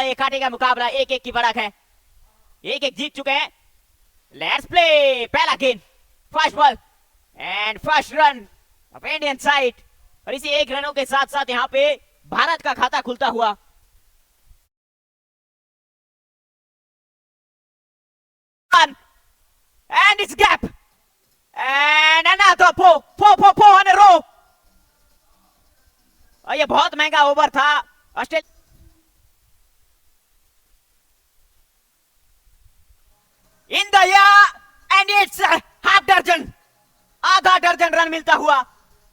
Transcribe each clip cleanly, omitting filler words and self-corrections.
ये काटेगा मुकाबला, एक एक की बढ़त है, एक एक जीत चुके हैं। Let's play. पहला गेंद, first ball and first run of Indian side. और इसी एक रनों के साथ साथ यहाँ पे भारत का खाता खुलता हुआ। And it's gap. And another four in a row. और ये बहुत महंगा ओवर था Australia. In the end it's half दर्जन, आधा दर्जन रन मिलता हुआ।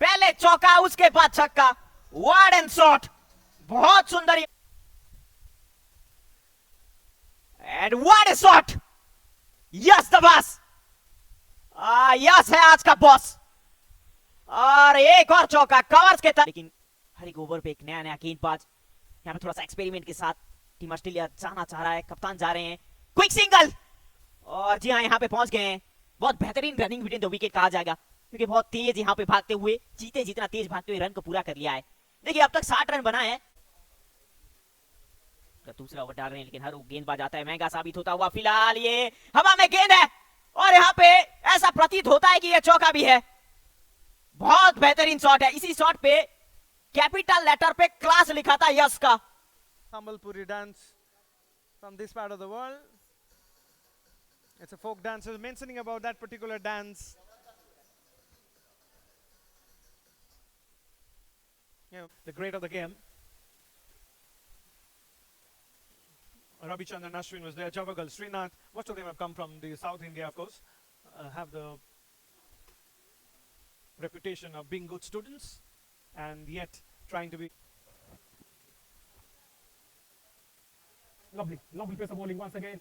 पहले चौका, उसके बाद छक्का, वार्ड एंड शॉट, बहुत सुंदर। And what A shot, yes the boss, yes है आज का बॉस। और एक और चौका कवर्स के तहत। लेकिन हर एक ओवर पे एक नया नया गेंदबाज यहाँ पे थोड़ा सा एक्सपेरिमेंट के साथ टीम ऑस्ट्रेलिया जाना चाह रहा है। कप्तान जा रहे हैं, क्विक सिंगल, और जी हाँ यहाँ पे पहुंच गए हैं। बहुत बेहतरीन रनिंग बिटवीन द विकेट कहा जाएगा, क्योंकि बहुत तेज यहाँ पे भागते हुए, जीते जितना तेज भागते हुए रन को पूरा कर लिया है। देखिए अब तक 60 रन बनाए हैं। दूसरा ओवर डाल रहे हैं, लेकिन हर गेंदबाज आता है, महंगा साबित होता हुआ। फिलहाल ये हवा में गेंद है और यहाँ पे ऐसा प्रतीत होता है कि ये चौका भी है। बहुत बेहतरीन शॉट है। इसी शॉट पे कैपिटल लेटर पे क्लास लिखा था यस का। Sambalpuri dance from this part of the world. It's a folk dance. Mentioning about that particular dance. You know, the great of the game. Ravi Chandran Ashwin was there, Javagal, Srinath. Most of them have come from the South India, of course. Have the reputation of being good students and yet trying to be. Lovely pace of bowling once again.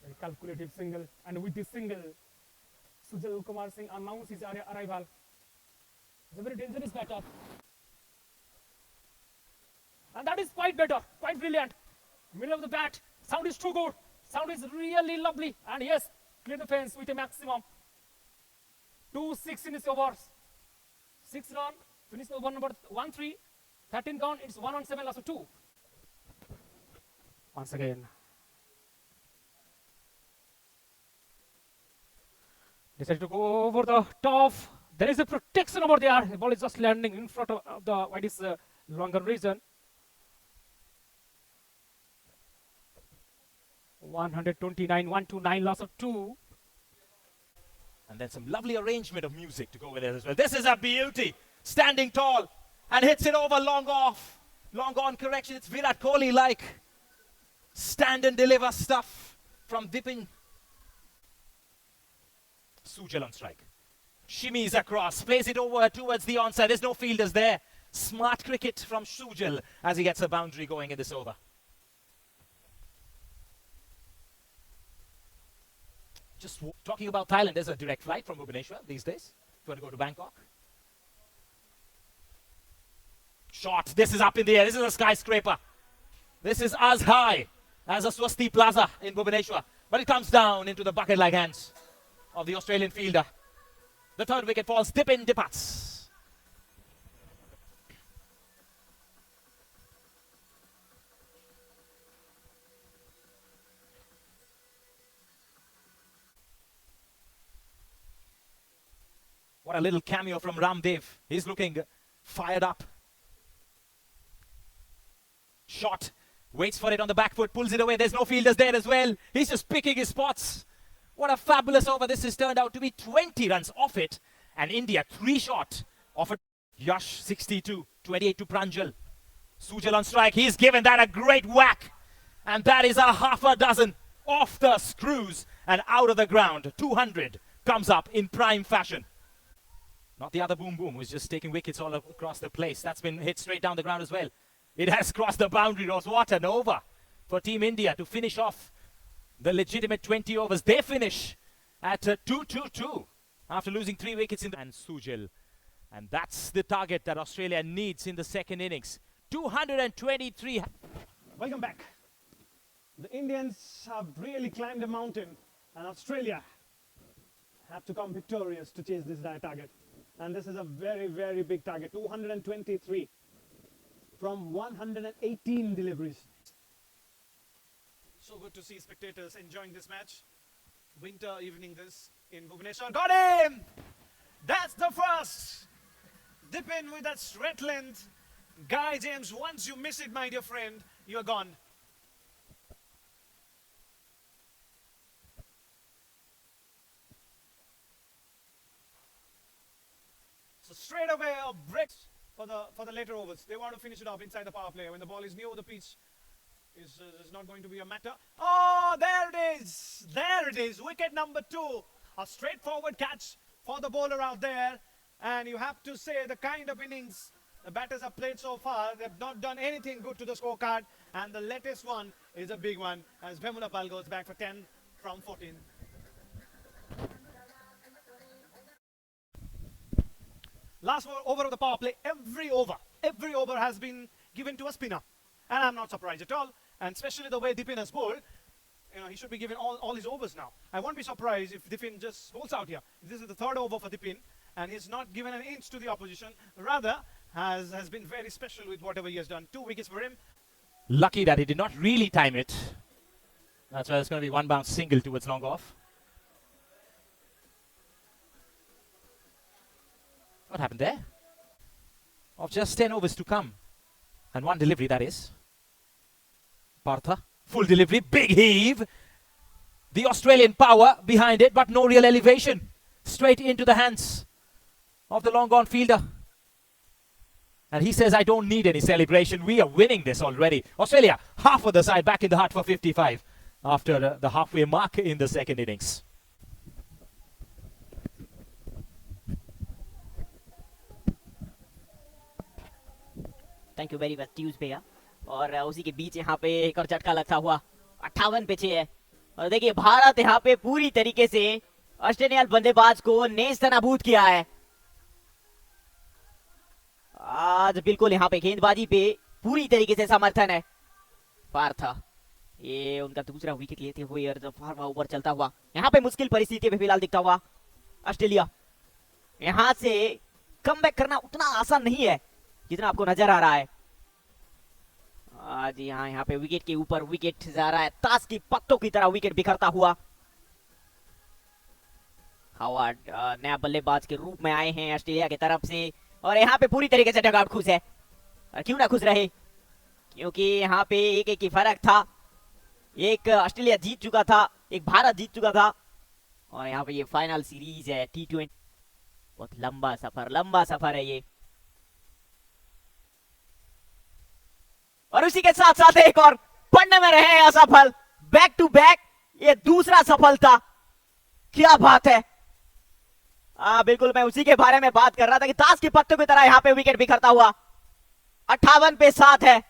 Very calculative single, and with this single, Sujal Kumar Singh announced his arrival. It's a very dangerous batter. And that is quite better, quite brilliant. Middle of the bat, sound is too good. Sound is really lovely. And yes, clear the fence with a maximum. 2-6 in his overs. 6 run, finish over number 1-3. 13 count, it's 1 on 7, loss of 2. Once again. Decided to go over the top. There is a protection over there. The ball is just landing in front of the what is longer region. 129, 129, loss of 2. And then some lovely arrangement of music to go with it as well. This is a beauty. Standing tall and hits it over long off. Long on correction. It's Virat Kohli like. Stand and deliver stuff from Vipin. Sujal on strike. Shimmies across. Plays it over towards the onside. There's no fielders there. Smart cricket from Sujal as he gets a boundary going in this over. Just talking about Thailand, there's a direct flight from Bhubaneswar these days. If you want to go to Bangkok. Shot. This is up in the air. This is a skyscraper. This is as high as a Swasti Plaza in Bhubaneswar. But it comes down into the bucket-like hands of the Australian fielder. The third wicket falls. Dipin Dipats. What a little cameo from Ramdev. He's looking fired up. Shot. Waits for it on the back foot. Pulls it away. There's no fielders there as well. He's just picking his spots. What a fabulous over this has turned out to be. 20 runs off it. And India 3 shot off it. Yash 62. 28 to Pranjal. Sujal on strike. He's given that a great whack. And that is a half a dozen off the screws and out of the ground. 200 comes up in prime fashion. Not the other boom boom who's just taking wickets all across the place. That's been hit straight down the ground as well. It has crossed the boundary rows. What an over for Team India to finish off the legitimate 20 overs. They finish at 2-2-2 after losing 3 wickets in the... And Sujal. And that's the target that Australia needs in the second innings. 223. Welcome back. The Indians have really climbed a mountain, and Australia have to come victorious to chase this target. And this is a very, very big target, 223. from 118 deliveries. So good to see spectators enjoying this match. Winter evening this in Bhubaneswar. Got him! That's the first. Dip in with that straight length. Guy James, once you miss it, my dear friend, you're gone. So straight away a break for the later overs. They want to finish it off inside the power play when the ball is near the pitch. Is not going to be a matter. Oh, there it is. There it is. Wicket number 2. A straightforward catch for the bowler out there. And you have to say the kind of innings the batters have played so far, they've not done anything good to the scorecard. And the latest one is a big one as Bhemula Pal goes back for 10 from 14. Last over of the power play, every over has been given to a spinner. And I'm not surprised at all. And especially the way Dipin has bowled, he should be given all his overs now. I won't be surprised if Dipin just bowls out here. This is the third over for Dipin, and he's not given an inch to the opposition. Rather, has been very special with whatever he has done. 2 wickets for him. Lucky that he did not really time it. That's why it's going to be one bounce single towards long off. What happened there? Of just 10 overs to come. And 1 delivery, that is. Partha, full delivery, big heave. The Australian power behind it, but no real elevation. Straight into the hands of the long gone fielder. And he says, I don't need any celebration. We are winning this already. Australia, half of the side back in the hut for 55 after the halfway mark in the second innings. Thank you very much ट्यूज भैया। और उसी के बीच यहाँ पे एक और झटका लगता हुआ 58 पे 6 है। और देखिए भारत यहाँ पे पूरी तरीके से ऑस्ट्रेलियन बल्लेबाज को नेस्तनाबूद किया है। आज बिल्कुल यहाँ पे गेंदबाजी पे पूरी तरीके से समर्थन है। पार्था, ये उनका दूसरा विकेट लेते हुए और जब फार्मा ऊपर चलता हुआ यहाँ पे मुश्किल परिस्थिति में फिलहाल दिखता हुआ ऑस्ट्रेलिया। यहाँ से कमबैक करना उतना आसान नहीं है जितना आपको नजर आ रहा है। आज यहाँ पे विकेट के ऊपर विकेट जा रहा है, ताश की पत्तों की तरह विकेट बिखरता हुआ। हावर्ड नया बल्लेबाज के रूप में आए हैं ऑस्ट्रेलिया की तरफ से और यहाँ पे पूरी तरीके से डगआउट खुश है। और क्यों ना खुश रहे, क्योंकि यहाँ पे एक की फर्क था। एक ऑस्ट्रेलिया जीत चुका था, एक भारत जीत चुका था और यहाँ पे ये फाइनल सीरीज है T20। बहुत लंबा सफर है ये। और उसी के साथ साथ एक और पढ़ने में रहे असफल, बैक टू बैक ये दूसरा सफलता। क्या बात है। बिल्कुल मैं उसी के बारे में बात कर रहा था कि ताश की पत्तों की तरह यहाँ पे विकेट बिखरता हुआ। 58 पे 7 है।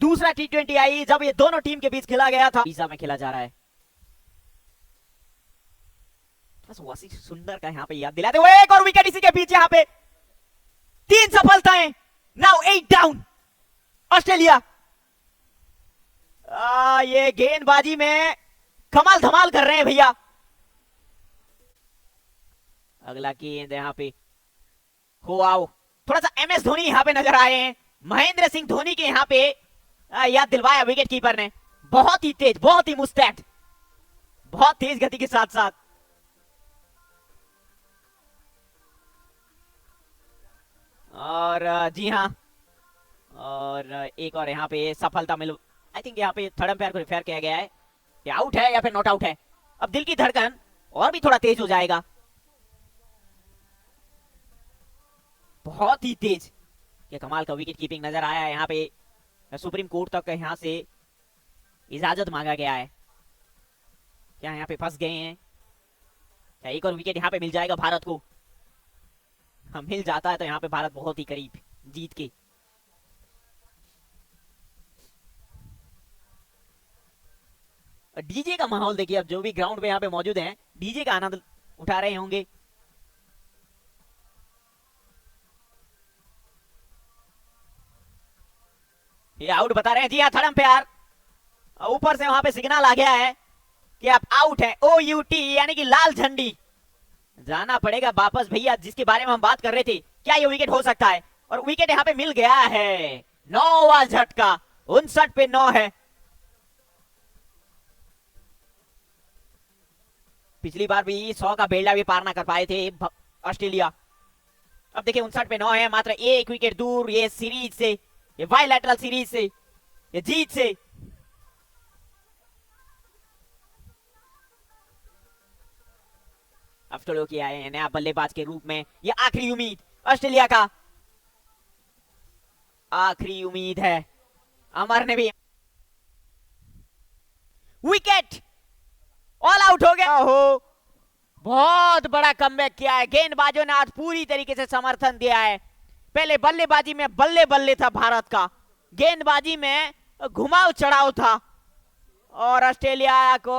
दूसरा T20 आई जब ये दोनों टीम के बीच खेला गया था। वीजा में खेला जा रहा है। बस वसी सुंदर का यहाँ पे याद दिलाते हुए एक और विकेट इसी के बीच। यहाँ पे 3 सफलताएं, नाउ 8 डाउन ऑस्ट्रेलिया। ये गेंदबाजी में कमाल धमाल कर रहे हैं भैया। अगला गेंद यहाँ पे हो आओ, थोड़ा सा MS धोनी यहाँ पे नजर आए हैं। महेंद्र सिंह धोनी के यहाँ पे याद दिलवाया विकेट कीपर ने। बहुत ही तेज, बहुत ही मुस्तैद, बहुत तेज गति के साथ साथ। और जी हाँ, और एक और यहाँ पे सफलता मिल, आई थिंक यहाँ पे थर्ड अंपायर को रिफेयर किया गया है। ये आउट है या फिर नॉट आउट है। अब दिल की धड़कन और भी थोड़ा तेज हो जाएगा, बहुत ही तेज। ये कमाल का विकेट कीपिंग नजर आया है। यहाँ पे सुप्रीम कोर्ट तक यहाँ से इजाजत मांगा गया है। क्या यहाँ पे फंस गए हैं? क्या एक और विकेट यहाँ पे मिल जाएगा भारत को? मिल जाता है तो यहाँ पे भारत बहुत ही करीब जीत के। डीजे का माहौल देखिए, अब जो भी ग्राउंड पे यहाँ पे मौजूद हैं डीजे का आनंद उठा रहे होंगे। ये आउट बता रहे हैं। जी हाँ, थर्ड अंपायर ऊपर से वहां पे सिग्नल आ गया है कि आप आउट हैं। OUT यानी कि लाल झंडी। जाना पड़ेगा वापस भैया, जिसके बारे में हम बात कर रहे थे। क्या ये विकेट हो सकता है? और विकेट यहाँ पे मिल गया है। 9वां झटका, 59 पे 9 है। पिछली बार भी 100 का बेल्डा भी पार ना कर पाए थे ऑस्ट्रेलिया। अब देखिए 59 पे 9 है, मात्र एक विकेट दूर ये सीरीज से, ये बायलैटरल सीरीज से, ये जीत से। अब स्टोलो की आए हैं नया बल्लेबाज के रूप में, ये आखिरी उम्मीद ऑस्ट्रेलिया का, आखिरी उम्मीद है। अमर ने भी विकेट, ऑल आउट हो गया हो। बहुत बड़ा कमबैक किया है गेंदबाजों ने आज, पूरी तरीके से समर्थन दिया है। पहले बल्लेबाजी में बल्ले बल्ले था भारत का, गेंदबाजी में घुमाव चढ़ाव था और ऑस्ट्रेलिया को